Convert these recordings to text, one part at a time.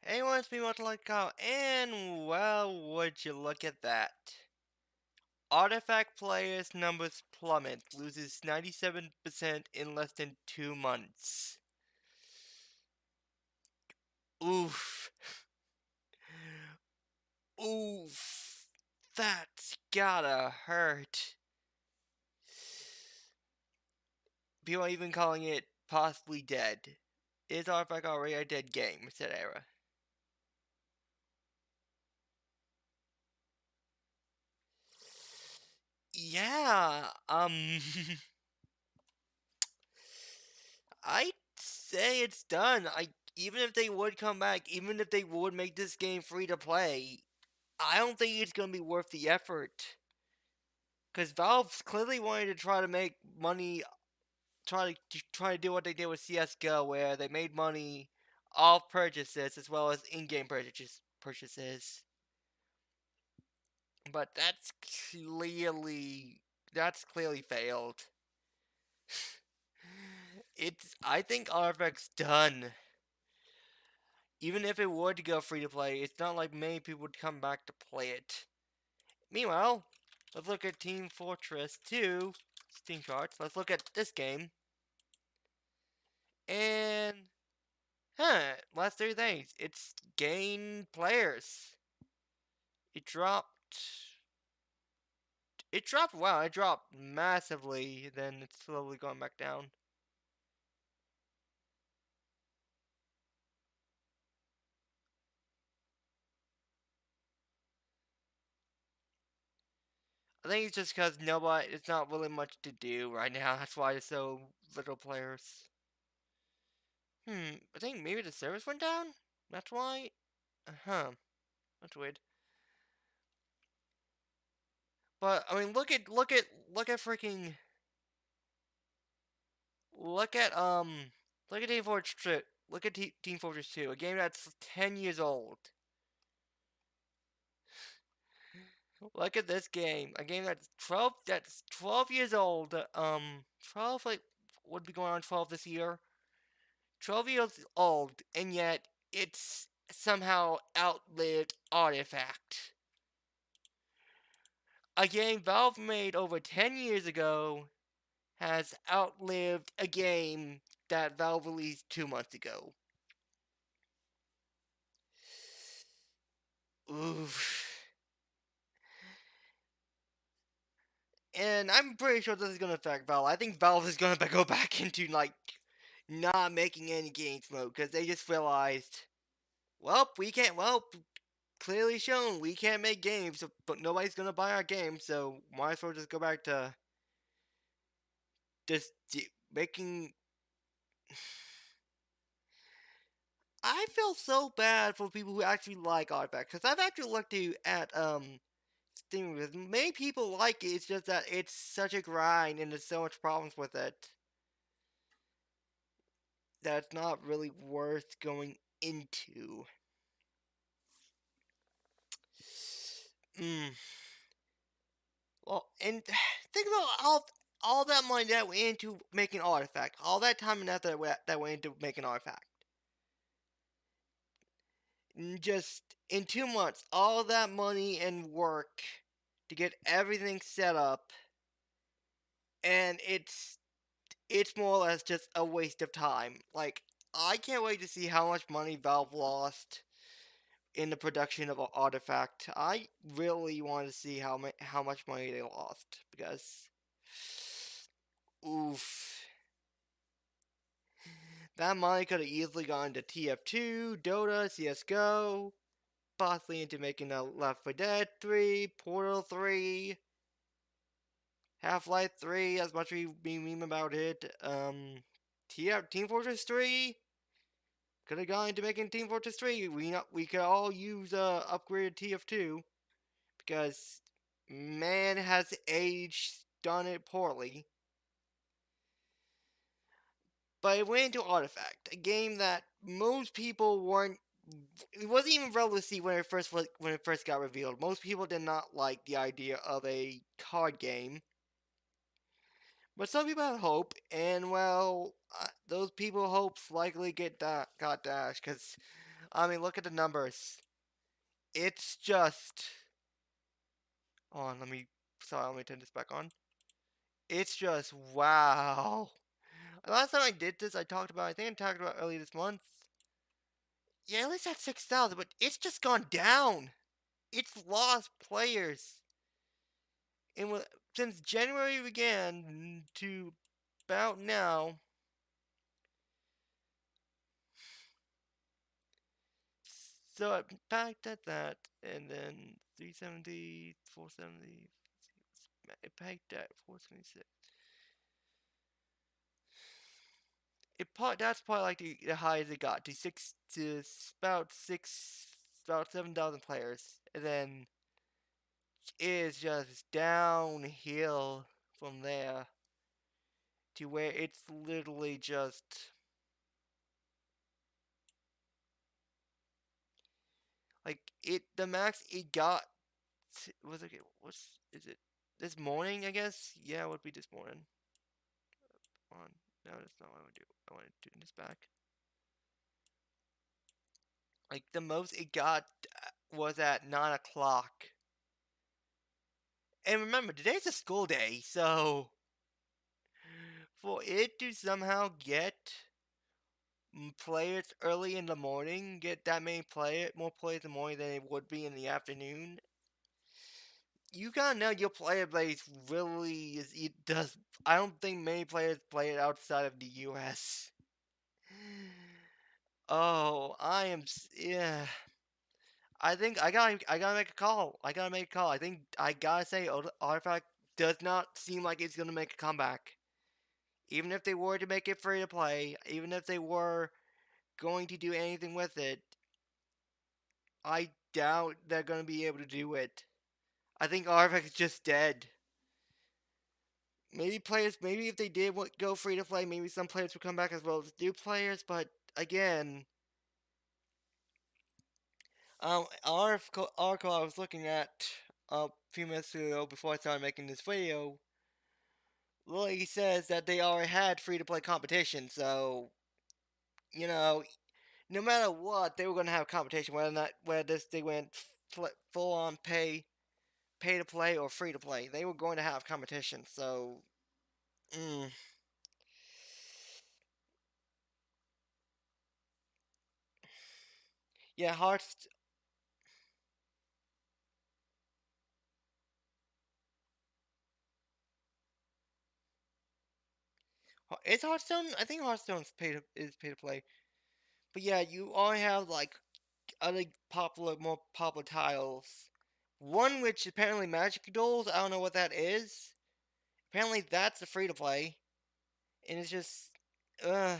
Hey, it's me, Kyle, and well, would you look at that? Artifact players' numbers plummet, loses 97% in less than 2 months. Oof. Oof. That's gotta hurt. People are even calling it possibly dead. Is Artifact already a dead game, etc.? Yeah, I'd say it's done. Even if they would come back, even if they would make this game free to play, I don't think it's gonna be worth the effort. Because Valve's clearly wanted to try to make money, try to do what they did with CS:GO, where they made money off purchases as well as in-game purchases. But that's clearly failed. I think Artifact's done. Even if it would go free to play, it's not like many people would come back to play it. Meanwhile, let's look at Team Fortress 2 Steam charts. Let's look at this game. And, last 3 days, it's gained players. It dropped. Wow, it dropped massively, then it's slowly going back down. I think it's just because it's not really much to do right now. That's why there's so little players. I think maybe the service went down? That's why? Huh. That's weird. But I mean, freaking look at look at Team Fortress 2. Look at Team Fortress 2, a game that's 10 years old. Look at this game, a game that's 12 years old. 12 like would be going on 12 this year. 12 years old, and yet it's somehow outlived Artifact. A game Valve made over 10 years ago has outlived a game that Valve released 2 months ago. Oof. And I'm pretty sure this is gonna affect Valve. I think Valve is gonna go back into like not making any games mode because they just realized, well, we can't. Well, clearly shown we can't make games, but nobody's gonna buy our game, so might as well just go back to just making. I feel so bad for people who actually like Artifact because I've actually looked at Steam reviews. Many people like it. It's just that it's such a grind and there's so much problems with it that it's not really worth going into. Mm. Well, and think about all that money that went into making Artifact, all that time and effort that went into making Artifact. Just in 2 months, all that money and work to get everything set up, and it's more or less just a waste of time. Like, I can't wait to see how much money Valve lost in the production of Artifact. I really want to see how much money they lost because, oof, that money could have easily gone to TF2, Dota, CS:GO, possibly into making a Left 4 Dead 3, Portal 3, Half-Life 3, as much as we've been meme about it. Team Fortress 3 could have gone into making Team Fortress 3. We could all use upgraded TF2 because man has aged done it poorly. But it went into Artifact, a game that most people weren't. It wasn't even relevancy when it first got revealed. Most people did not like the idea of a card game. But some people had hope, and well, those people hopes likely got dashed because I mean, look at the numbers. It's just. Hold on, let me. Sorry, let me turn this back on. It's just wow. Last time I did this, I talked about. I think I talked about early this month. Yeah, at least at 6,000, but it's just gone down. It's lost players. And since January began to about now, so I backed at that, and then 370, 470, it peaked at 476. That's probably like the highest it got to about 7,000 players, and then it's just downhill from there to where it's literally just like the max it got was okay. What's is it? This morning, I guess. Yeah, it would be this morning. On no, that's not what I would do. I want to do this back. Like the most it got was at 9 o'clock. And remember, today's a school day, so for it to somehow get players early in the morning, get that many more players in the morning than it would be in the afternoon, you gotta know your player base really is. It does. I don't think many players play it outside of the U.S. Oh, yeah. I gotta make a call. I gotta make a call. I think I gotta say Artifact does not seem like it's gonna make a comeback. Even if they were to make it free to play, even if they were going to do anything with it, I doubt they're gonna be able to do it. I think Artifact is just dead. Maybe if they did go free to play, maybe some players would come back as well as new players. But again, article I was looking at a few minutes ago before I started making this video, Lily says that they already had free to play competition. So you know, no matter what, they were going to have competition. Whether they went full on pay to play or free to play, they were going to have competition. So. Mm. Yeah, Hearts. Is Hearthstone? I think Hearthstone's pay to play. But yeah, you all have like other more popular titles. One which apparently Magic Duels. I don't know what that is. Apparently that's a free to play, and it's just, uh.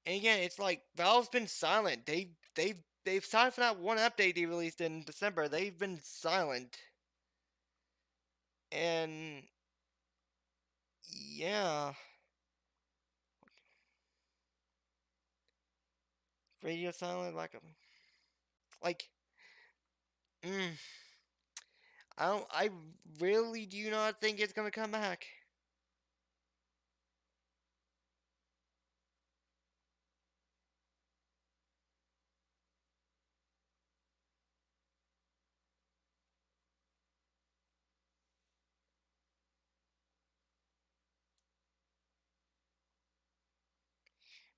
And again, it's like Valve's been silent. They've aside from that one update they released in December, they've been silent. And yeah, radio silent like mm, I really do not think it's gonna come back.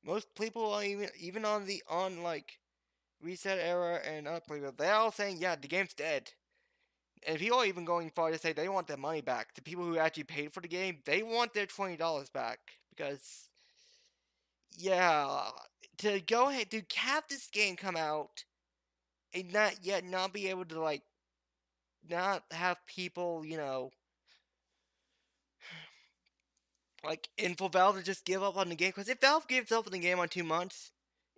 Most people are even on the on like reset era and upgrade, they're all saying yeah the game's dead. And people are even going far to say they want their money back. The people who actually paid for the game, they want their $20 back because yeah, to go ahead to have this game come out and not be able to like not have people like and for Valve to just give up on the game because if Valve gives up on the game on 2 months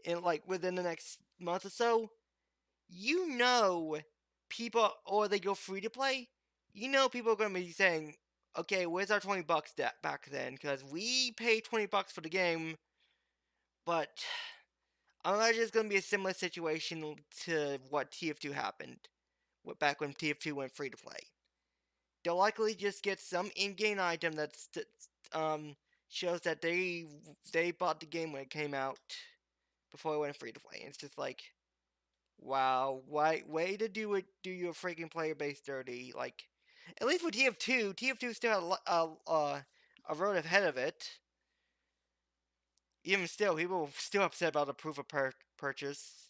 in like within the next month or so, you know, people or they go free to play, people are gonna be saying, okay, where's our $20 back then? Because we paid $20 for the game, but I imagine it's going to be a similar situation to what TF2 happened back when TF2 went free to play. They'll likely just get some in-game item um shows that they bought the game when it came out before it went free to play. And it's just like, wow, way to do your freaking player base dirty. Like, at least with TF2 still had a road ahead of it. Even still, people were still upset about the proof of purchase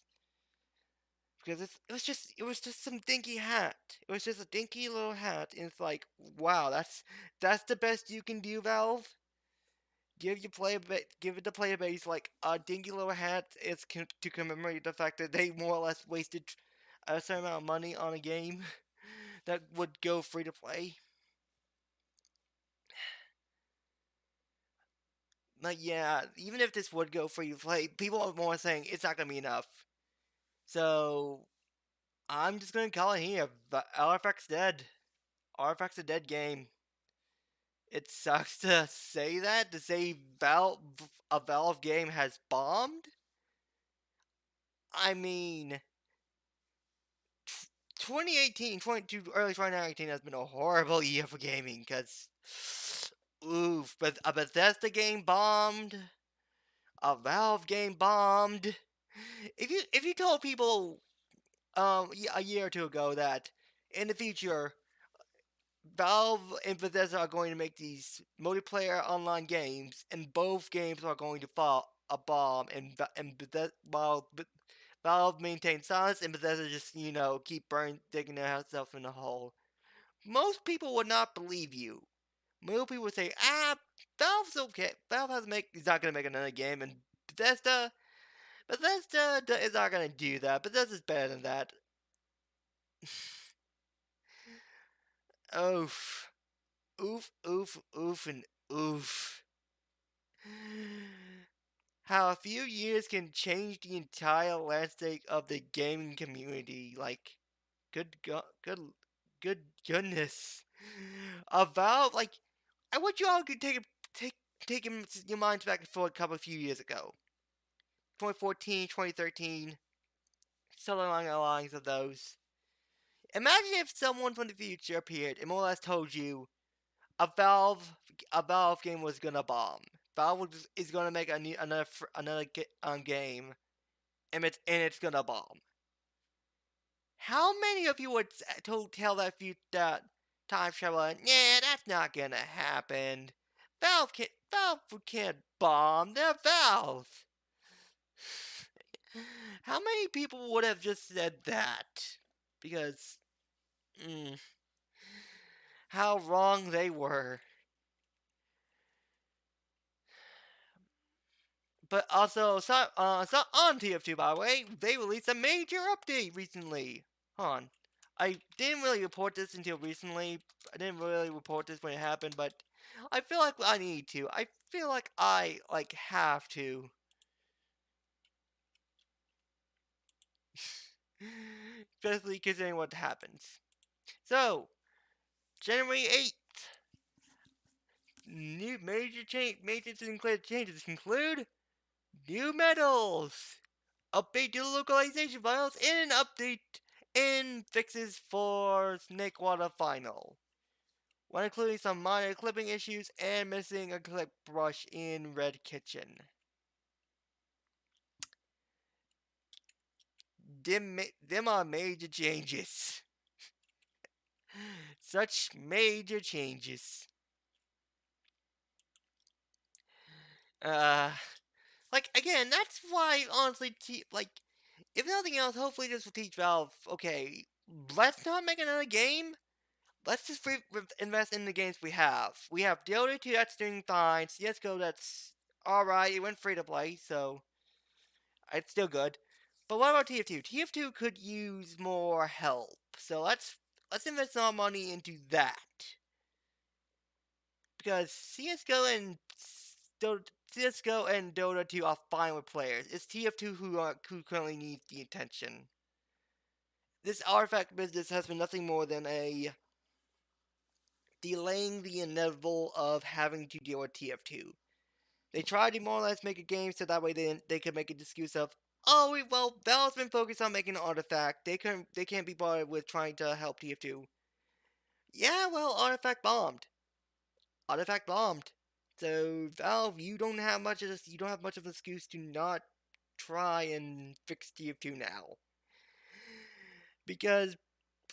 because it was just some dinky hat. It was just a dinky little hat, and it's like, wow, that's the best you can do, Valve. Give it the player base like a dinky little hat. To commemorate the fact that they more or less wasted a certain amount of money on a game that would go free to play. But yeah, even if this would go free to play, people are more saying it's not gonna be enough. So I'm just gonna call it here. RFX dead. RFX a dead game. It sucks to say that, to say a Valve game has bombed. I mean, 2018, 22, early 2019 has been a horrible year for gaming because, oof, but a Bethesda game bombed, a Valve game bombed. If you told people a year or two ago that in the future Valve and Bethesda are going to make these multiplayer online games, and both games are going to fall a bomb, and while Valve maintains silence, and Bethesda just keep digging themselves in a hole. Most people would not believe you. Most people would say, Valve's okay. Is not gonna make another game, and Bethesda is not gonna do that. Bethesda's better than that. Oof, oof, oof, oof, and oof. How a few years can change the entire landscape of the gaming community. Like, good goodness. A Valve, like, I want you all to take take your minds back for a couple few years ago. 2014, 2013, something along the lines of those. Imagine if someone from the future appeared and more or less told you a Valve a Valve game was gonna bomb. Is gonna make another game, and it's gonna bomb. How many of you would tell that time traveler, yeah, that's not gonna happen. Valve can't bomb. They're Valve. How many people would have just said that? Because how wrong they were. But also, so on TF2, by the way, they released a major update recently. Hold on. I didn't really report this until recently. I didn't really report this when it happened, but I feel like I need to. I feel like I have to. Especially considering what happens. So, January 8th, new changes include new medals, update to the localization files, and an update and fixes for Snakewater Final, while including some minor clipping issues and missing a clip brush in Red Kitchen. Them are major changes. Such major changes. Uh, again, that's why, honestly, if nothing else, hopefully this will teach Valve, okay, let's not make another game. Let's just invest in the games we have. We have Dota 2 that's doing fine, CSGO that's alright, it went free to play, so it's still good. But what about TF2? TF2 could use more help, so let's invest our money into that. Because CSGO and Dota 2 are fine with players. It's TF2 who currently needs the attention. This artifact business has been nothing more than a delaying the inevitable of having to deal with TF2. They tried to more or less make a game so that way they could make an excuse of, Oh, well, Valve's been focused on making an artifact. They can't be bothered with trying to help TF2. Yeah, well, artifact bombed. Artifact bombed. So Valve, you don't have much of an excuse to not try and fix TF2 now. Because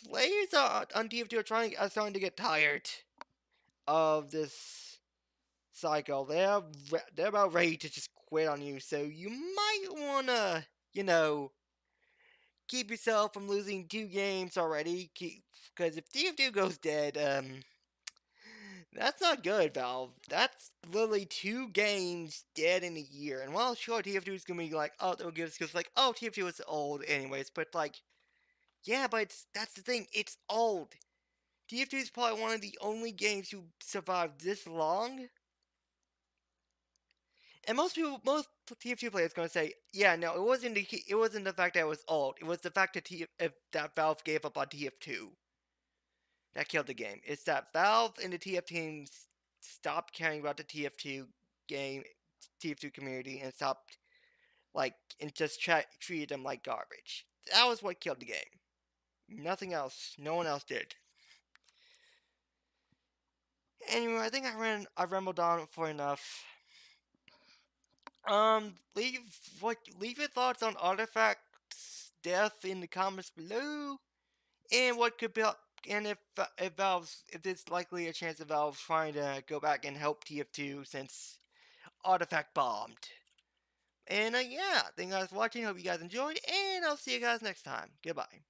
players on TF2 are starting to get tired of this cycle. They're about ready to just quit on you. So you might wanna, you know, keep yourself from losing 2 games already. Because if TF2 goes dead, that's not good, Valve. That's literally 2 games dead in a year. And while sure, TF2 is gonna be like, oh, they'll give us because like, oh, TF2 is old anyways. But like, yeah, but that's the thing. It's old. TF2 is probably one of the only games who survived this long. And most TF2 players gonna say, yeah, no, it wasn't the fact that it was old. It was the fact that that Valve gave up on TF2 that killed the game. It's that Valve and the TF teams stopped caring about the TF2 game, TF2 community, and stopped and just treated them like garbage. That was what killed the game. Nothing else. No one else did. Anyway, I think I rambled on for enough. Leave leave your thoughts on Artifact's death in the comments below, and what could be, and if there's likely a chance of Valve trying to go back and help TF2 since Artifact bombed. And yeah, thank you guys for watching. Hope you guys enjoyed, and I'll see you guys next time. Goodbye.